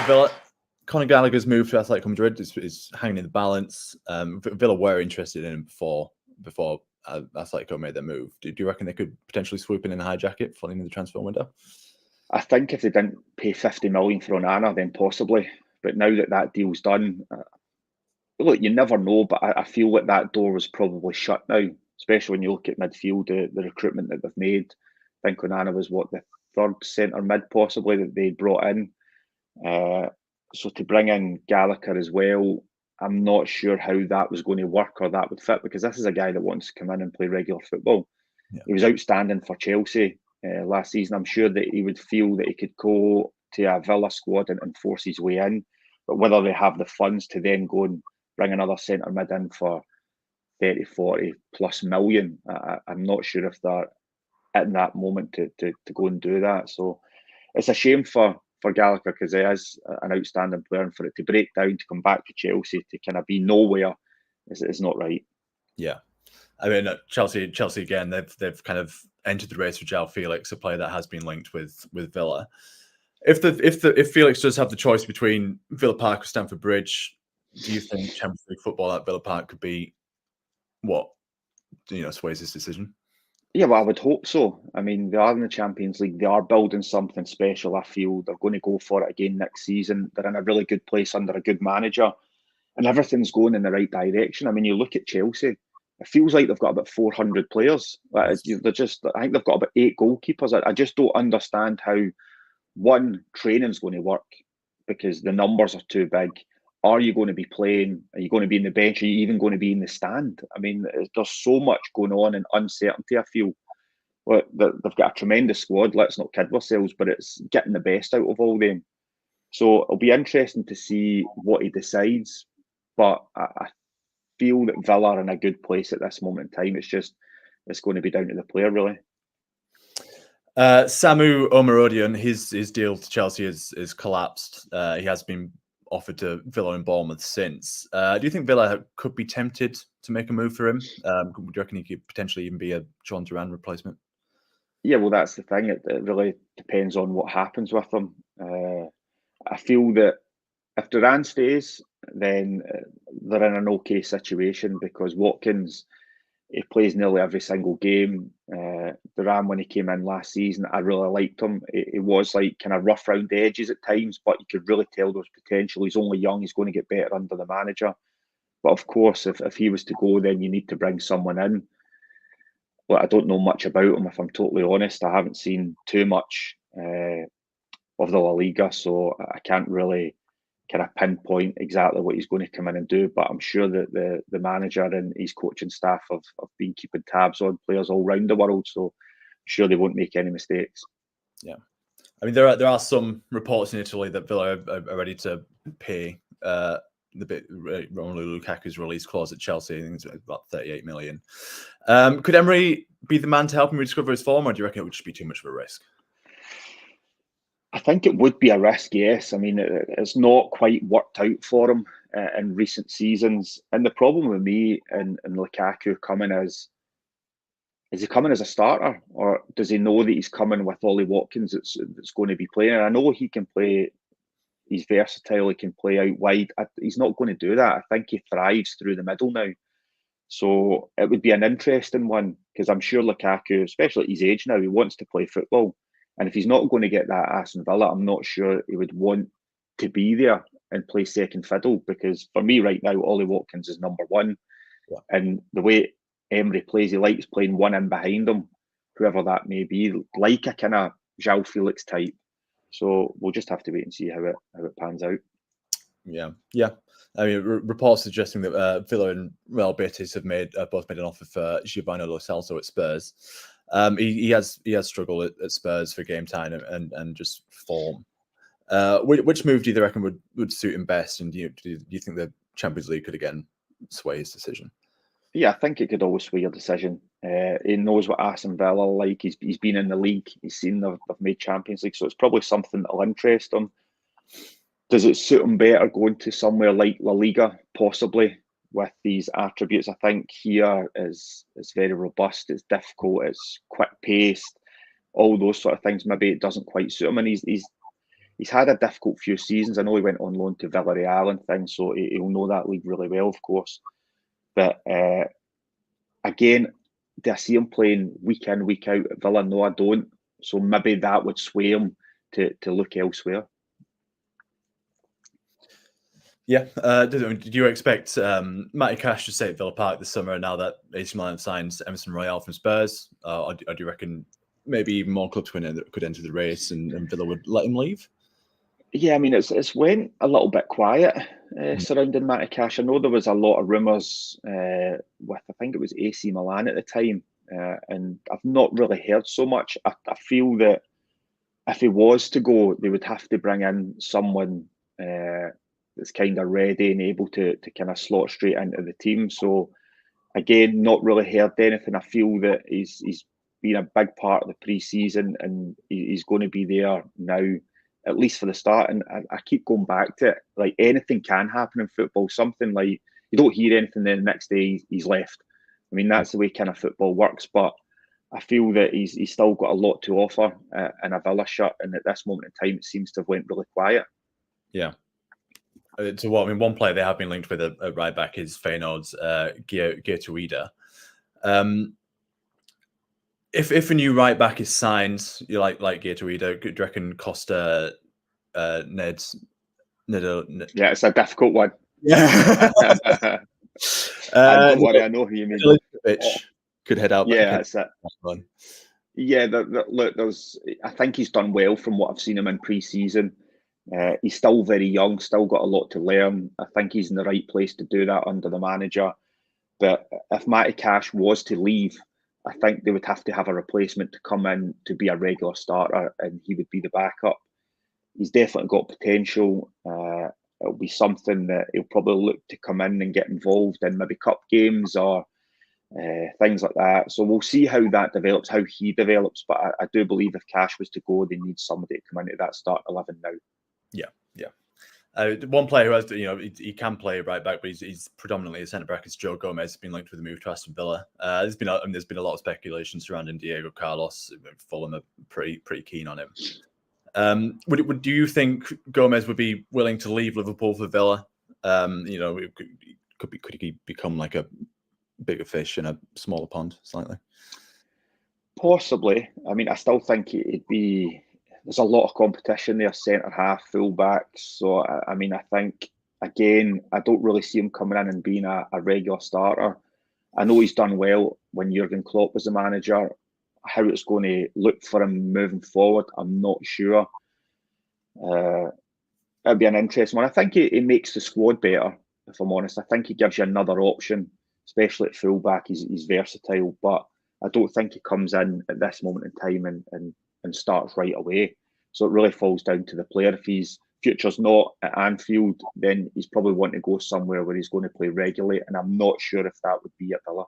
Villa. Conor Gallagher's move to Atletico Madrid is hanging in the balance. Villa were interested in him before Atletico made their move. Do you reckon they could potentially swoop in and hijack it following the transfer window? I think if they didn't pay 50 million for Onana, then possibly. But now that deal's done, look, you never know. But I feel like that door was probably shut now, especially when you look at midfield, the recruitment that they've made. I think Onana was the third centre mid possibly that they brought in. So to bring in Gallagher as well, I'm not sure how that was going to work or that would fit, because this is a guy that wants to come in and play regular football. Yeah. He was outstanding for Chelsea last season. I'm sure that he would feel that he could go to a Villa squad and force his way in. But whether they have the funds to then go and bring another centre mid in for 30, 40 plus million, I'm not sure if they're at that moment to go and do that. So it's a shame for Gallagher, because he is an outstanding player, and for it to break down to come back to Chelsea to kind of be nowhere is not right. Yeah, I mean Chelsea again. They've kind of entered the race with Joao Felix, a player that has been linked with Villa. If Felix does have the choice between Villa Park or Stamford Bridge, do you think Champions League football at Villa Park could be what sways his decision? Yeah, well, I would hope so. I mean, they are in the Champions League. They are building something special. I feel they're going to go for it again next season. They're in a really good place under a good manager, and everything's going in the right direction. I mean, you look at Chelsea. It feels like they've got about 400 players. I think they've got about 8 goalkeepers. I just don't understand how training's going to work, because the numbers are too big. Are you going to be playing? Are you going to be in the bench? Are you even going to be in the stand? I mean, there's so much going on and uncertainty, I feel. Well, they've got a tremendous squad, let's not kid ourselves, but it's getting the best out of all them. So it'll be interesting to see what he decides. But I feel that Villa are in a good place at this moment in time. It's going to be down to the player, really. Samu Omorodion, his deal to Chelsea is collapsed. He has been offered to Villa and Bournemouth since. Do you think Villa could be tempted to make a move for him? Do you reckon he could potentially even be a John Duran replacement? Yeah, well, that's the thing. It really depends on what happens with him. I feel that if Duran stays, then they're in an okay situation, because Watkins, he plays nearly every single game. Duran, when he came in last season, I really liked him. He was like kind of rough around the edges at times, but you could really tell there was potential. He's only young. He's going to get better under the manager. But of course, if he was to go, then you need to bring someone in. Well, I don't know much about him, if I'm totally honest. I haven't seen too much of the La Liga, so I can't really kind of pinpoint exactly what he's going to come in and do. But I'm sure that the manager and his coaching staff have been keeping tabs on players all around the world, so I'm sure they won't make any mistakes. Yeah, I mean, there are some reports in Italy that Villa are ready to pay the bit Romelu Lukaku's release clause at Chelsea. I think it's about 38 million. Could Emery be the man to help him rediscover his form, or do you reckon it would just be too much of a risk? I think it would be a risk, yes. I mean, it's not quite worked out for him in recent seasons. And the problem with me and Lukaku coming is he coming as a starter, or does he know that he's coming with Ollie Watkins that's going to be playing? And I know he can play. He's versatile. He can play out wide. He's not going to do that. I think he thrives through the middle now. So it would be an interesting one, because I'm sure Lukaku, especially at his age now, he wants to play football. And if he's not going to get that at Aston Villa, I'm not sure he would want to be there and play second fiddle, because for me right now, Ollie Watkins is number one. Yeah. And the way Emery plays, he likes playing one in behind him, whoever that may be, like a kind of Joao Felix type. So we'll just have to wait and see how it pans out. Yeah. I mean, reports suggesting that Villa and Real Betis have both made an offer for Giovani Lo Celso at Spurs. He has struggled at Spurs for game time and just form. Which move do you reckon would suit him best? And do you think the Champions League could again sway his decision? Yeah, I think it could always sway your decision. He knows what Aston Villa like. He's been in the league. He's seen they've made Champions League, so it's probably something that'll interest him. Does it suit him better going to somewhere like La Liga, possibly, with these attributes? I think here is very robust. It's difficult. It's quick paced. All those sort of things. Maybe it doesn't quite suit him, and he's he's had a difficult few seasons. I know he went on loan to Villarreal and things, so he'll know that league really well, of course. But again, do I see him playing week in, week out at Villa? No, I don't. So maybe that would sway him to look elsewhere. Yeah. Do you expect Matty Cash to stay at Villa Park this summer now that AC Milan signs Emerson Royale from Spurs? Or do you reckon maybe even more clubs could enter the race and Villa would let him leave? Yeah, I mean, it's went a little bit quiet surrounding Matty Cash. I know there was a lot of rumours with, I think it was AC Milan at the time, and I've not really heard so much. I feel that if he was to go, they would have to bring in someone that's kind of ready and able to kind of slot straight into the team. So again, not really heard anything. I feel that he's been a big part of the pre-season and he's going to be there now, at least for the start. And I keep going back to it. Like, anything can happen in football. Something like, you don't hear anything, then the next day he's left. I mean, that's the way kind of football works. But I feel that he's still got a lot to offer in a Villa shirt. And at this moment in time, it seems to have went really quiet. Yeah. So what? I mean, one player they have been linked with at right back is Feyenoord's Geertruida. If a new right back is signed, you like Geertruida, do you reckon Costa, Ned? Yeah, it's a difficult one. Yeah. Don't worry, I know who you mean. Could head out. Yeah, that's it. Yeah, look, I think he's done well from what I've seen him in pre-season. He's still very young, still got a lot to learn. I think he's in the right place to do that under the manager. But if Matty Cash was to leave, I think they would have to have a replacement to come in to be a regular starter, and he would be the backup. He's definitely got potential. It'll be something that he'll probably look to come in and get involved in, maybe cup games or things like that. So we'll see how that develops, how he develops. But I do believe if Cash was to go, they need somebody to come into that start 11 now. Yeah. One player who has, he can play right back, but he's predominantly a centre back. Is Joe Gomez. Has been linked with a move to Aston Villa. There's been a lot of speculation surrounding Diego Carlos. Fulham are pretty keen on him. Do you think Gomez would be willing to leave Liverpool for Villa? Could he become like a bigger fish in a smaller pond slightly? Possibly. I mean, I still think it'd be. There's a lot of competition there, centre half, full backs. So I mean, I think again, I don't really see him coming in and being a regular starter. I know he's done well when Jurgen Klopp was the manager. How it's going to look for him moving forward, I'm not sure. It'll be an interesting one. I think he makes the squad better, if I'm honest. I think he gives you another option, especially at fullback. He's versatile, but I don't think he comes in at this moment in time and starts right away. So it really falls down to the player. If his future's not at Anfield, then he's probably wanting to go somewhere where he's going to play regularly, and I'm not sure if that would be at Villa.